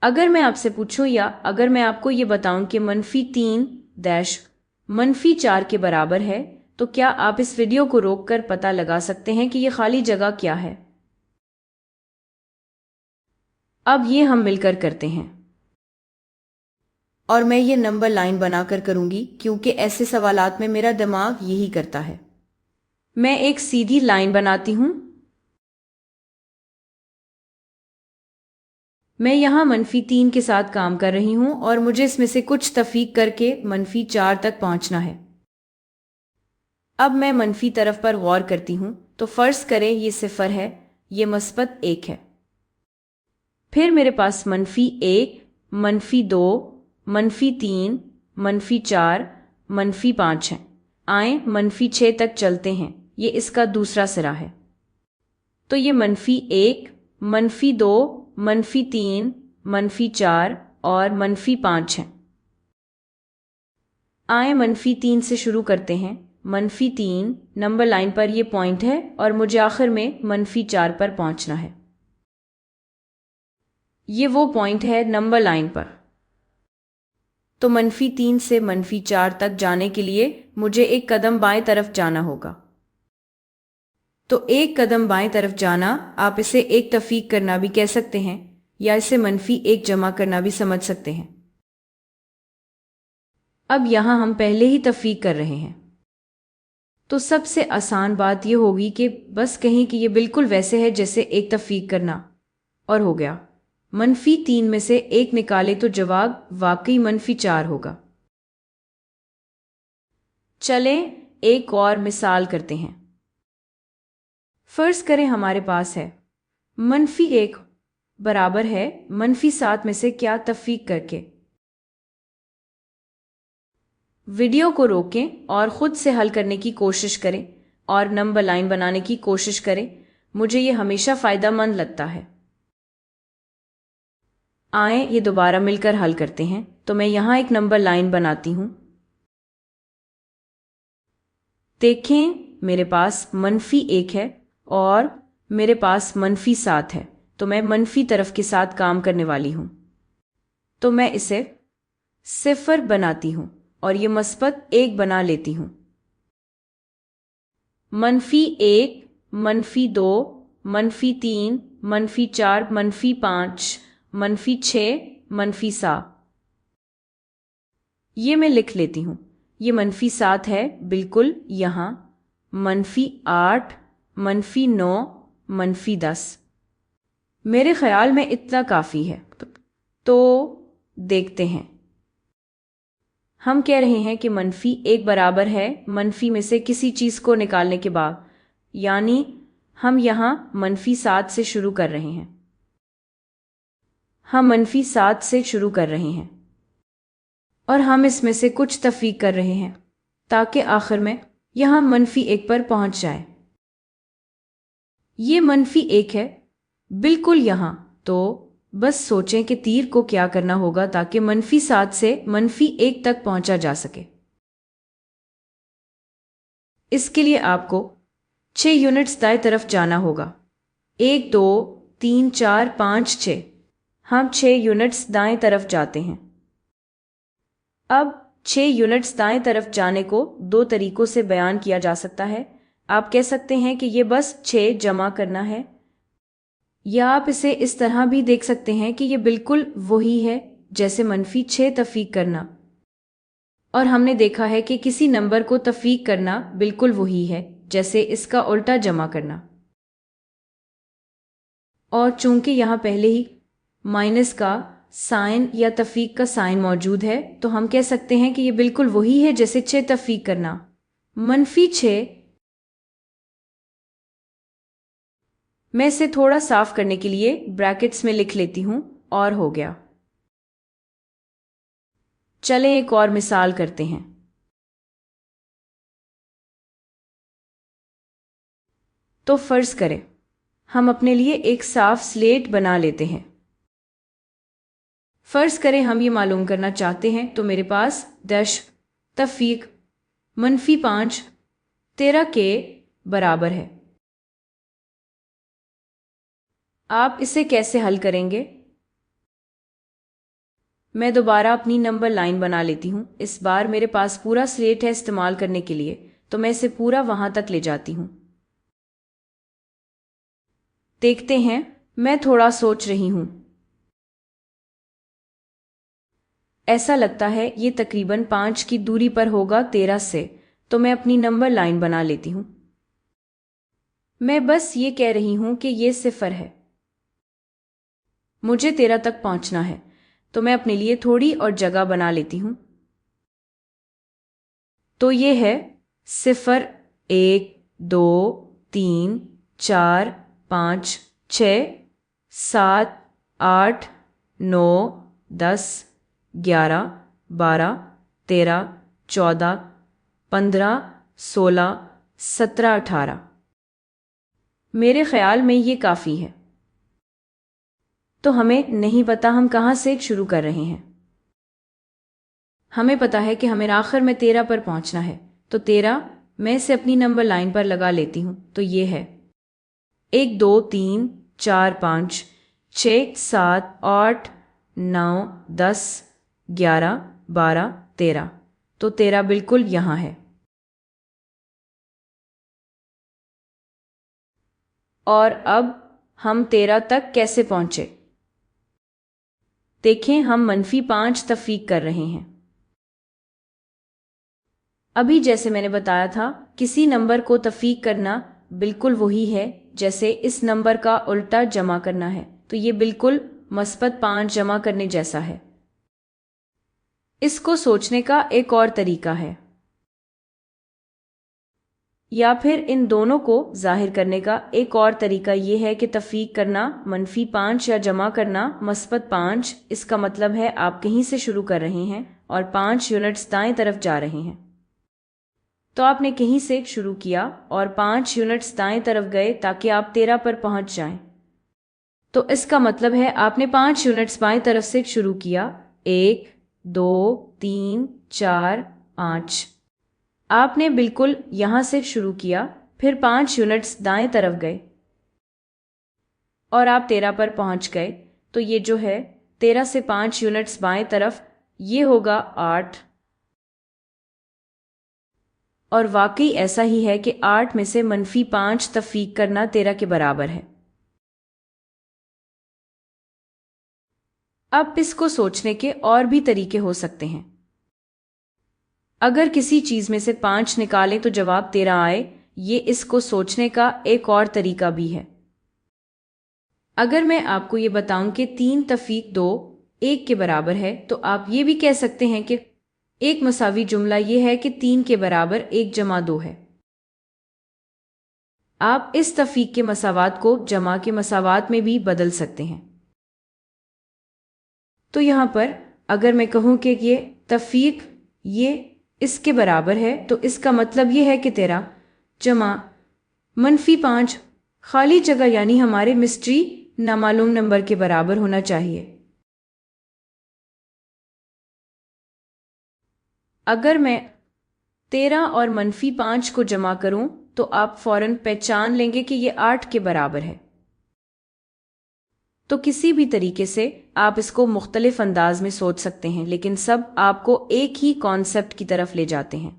अगर मैं आपसे पूछूं या अगर मैं आपको ये बताऊं कि -3 - -4 के बराबर है, तो क्या आप इस वीडियो को रोककर पता लगा सकते हैं कि ये खाली जगह क्या है? अब ये हम मिलकर करते हैं और मैं ये नंबर लाइन बनाकर करूंगी क्योंकि ऐसे सवालात में मेरा दिमाग यही करता है। मैं एक सीधी लाइन बनाती हूं। मैं यहाँ -3 के साथ काम कर रही हूँ और मुझे इसमें से कुछ तफीक करके -4 तक पहुँचना है। अब मैं मनफी तरफ पर गौर करती हूँ तो फर्ज करें ये 0 है, ये -1 है। फिर मेरे पास -1, -2, -3, -4, -5 है। आए -6 तक चलते हैं, ये इसका दूसरा सिरा है। तो ये -1, -2, -3, -4 और -5 है। आए -3 से शुरू करते हैं। -3 नंबर लाइन पर ये पॉइंट है और मुझे आखिर में -4 पर पहुंचना है। ये वो पॉइंट है नंबर लाइन पर। तो -3 से -4 तक जाने के लिए मुझे एक कदम बाएं तरफ जाना होगा। तो एक कदम बाएं तरफ जाना, आप इसे एक तफीक करना भी कह सकते हैं या इसे -1 जमा करना भी समझ सकते हैं। अब यहां हम पहले ही तफीक कर रहे हैं, तो सबसे आसान बात यह होगी कि बस कहें कि यह बिल्कुल वैसे है जैसे एक तफीक करना, और हो गया। -3 में से 1 निकाले तो जवाब वाकई -4 होगा। चलें एक और मिसाल करते हैं। फर्ज करें हमारे पास है -1 बराबर है -7 में से क्या तफीक करके। वीडियो को रोकें और खुद से हल करने की कोशिश करें और नंबर लाइन बनाने की कोशिश करें। मुझे ये हमेशा फायदेमंद लगता है। आए ये दोबारा मिलकर हल करते हैं। तो मैं यहां एक नंबर लाइन बनाती हूं। देखें, मेरे पास -1 है और मेरे पास -7 है, तो मैं मनफी तरफ के साथ काम करने वाली हूं। तो मैं इसे 0 बनाती हूं और ये -1 बना लेती हूं। -1, -2, -3, -4, -5, -6, -7 ये मैं लिख लेती हूं। ये -7 है बिल्कुल यहां, -8, -9, -10। मेरे ख्याल में इतना काफी है। तो देखते हैं। हम कह रहे हैं कि -1 बराबर है मनफी में से किसी चीज को निकालने के बाद, यानी हम यहां -7 से शुरू कर रहे हैं। हम -7 से शुरू कर रहे हैं और हम इसमें से कुछ तफीक कर रहे हैं ताकि आखिर में यहां -1 पर पहुंच जाए। ये -1 है बिल्कुल यहां। तो बस सोचें कि तीर को क्या करना होगा ताकि -7 से -1 तक पहुंचा जा सके। इसके लिए आपको 6 यूनिट्स दाएं तरफ जाना होगा। 1, 2, 3, 4, 5, 6। हम 6 यूनिट्स दाएं तरफ जाते हैं। अब 6 यूनिट्स दाएं तरफ जाने को 2 तरीकों से बयान किया जा सकता है। आप कह सकते हैं कि ये बस 6 जमा करना है, या आप इसे इस तरह भी देख सकते हैं कि ये बिल्कुल वही है जैसे -6 तफीक करना। और हमने देखा है कि किसी नंबर को तफीक करना बिल्कुल वही है जैसे इसका उल्टा जमा करना। और चूंकि यहाँ पहले ही माइनस का साइन या तफीक का साइन मौजूद है, तो हम कह सकते हैं कि ये बिल्कुल वही है जैसे 6 तफीक करना। -6। मैं इसे थोड़ा साफ करने के लिए ब्रैकेट्स में लिख लेती हूं और हो गया। चलें एक और मिसाल करते हैं। तो फर्ज करें हम अपने लिए एक साफ स्लेट बना लेते हैं। फर्ज करें हम ये मालूम करना चाहते हैं, तो मेरे पास तफीक -5 13 के बराबर है। आप इसे कैसे हल करेंगे? میں دوبارہ اپنی نمبر لائن بنا لیتی ہوں. اس بار میرے پاس پورا سلیٹ ہے استعمال کرنے کے لیے، تو میں اسے پورا وہاں تک لے جاتی ہوں. دیکھتے ہیں، میں تھوڑا سوچ رہی ہوں. ایسا لگتا ہے یہ تقریباً 5 کی دوری پر ہوگا 13 سے، تو میں اپنی نمبر لائن بنا لیتی ہوں. میں بس یہ کہہ رہی ہوں کہ یہ 0 ہے. مجھے 13 تک پہنچنا ہے، تو میں اپنے لیے تھوڑی اور جگہ بنا لیتی ہوں. تو یہ ہے 0 1 2 3 4 5 6 7 8 9 10 11 12 13 14 15 16 17 18. میرے خیال میں یہ کافی ہے. تو ہمیں نہیں پتا ہم کہاں سے شروع کر رہے ہیں. ہمیں پتا ہے کہ ہمیں آخر میں 13 پر پہنچنا ہے، تو 13 میں اسے اپنی نمبر لائن پر لگا لیتی ہوں. تو یہ ہے 1 2 3 4 5 6 7 8 9 10 11 12 13. تو 13 بالکل یہاں ہے. اور اب ہم 13 تک کیسے پہنچے؟ دیکھیں، ہم -5 تفریق کر رہے ہیں. ابھی جیسے میں نے بتایا تھا، کسی نمبر کو تفریق کرنا بالکل وہی ہے جیسے اس نمبر کا الٹا جمع کرنا ہے. تو یہ بالکل -5 جمع کرنے جیسا ہے. اس کو سوچنے کا ایک اور طریقہ ہے، یا پھر ان دونوں کو ظاہر کرنے کا ایک اور طریقہ یہ ہے کہ تفریق کرنا -5 یا جمع کرنا -5. اس کا مطلب ہے آپ کہیں سے شروع کر رہے ہیں اور 5 یونٹس دائیں طرف جا رہے ہیں. تو آپ نے کہیں سے شروع کیا اور 5 یونٹس دائیں طرف گئے تاکہ آپ 13 پر پہنچ جائیں. تو اس کا مطلب ہے آپ نے 5 یونٹس بائیں طرف سے شروع کیا. 1 2 3 4 5. آپ نے بالکل یہاں سے شروع کیا، پھر 5 یونٹس دائیں طرف گئے اور آپ 13 پر پہنچ گئے. تو یہ جو ہے 13 سے 5 یونٹس بائیں طرف، یہ ہوگا 8. اور واقعی ایسا ہی ہے کہ 8 میں سے -5 تفریق کرنا 13 کے برابر ہے. اب اس کو سوچنے کے اور بھی طریقے ہو سکتے ہیں. اگر کسی چیز میں سے 5 نکالیں تو جواب 13 آئے، یہ اس کو سوچنے کا ایک اور طریقہ بھی ہے. اگر میں آپ کو یہ بتاؤں کہ 3 تفریق 2 1 کے برابر ہے، تو آپ یہ بھی کہہ سکتے ہیں کہ ایک مساوی جملہ یہ ہے کہ 3 کے برابر 1 جمع 2 ہے. آپ اس تفریق کے مساوات کو جمع کے مساوات میں بھی بدل سکتے ہیں. تو یہاں پر اگر میں کہوں کہ یہ تفریق یہ اس کے برابر ہے، تو اس کا مطلب یہ ہے کہ 13 جمع -5 خالی جگہ یعنی ہمارے مسٹری نامعلوم نمبر کے برابر ہونا چاہیے. اگر میں 13 اور -5 کو جمع کروں تو آپ فوراً پہچان لیں گے کہ یہ 8 کے برابر ہے. تو کسی بھی طریقے سے آپ اس کو مختلف انداز میں سوچ سکتے ہیں، لیکن سب آپ کو ایک ہی کانسیپٹ کی طرف لے جاتے ہیں.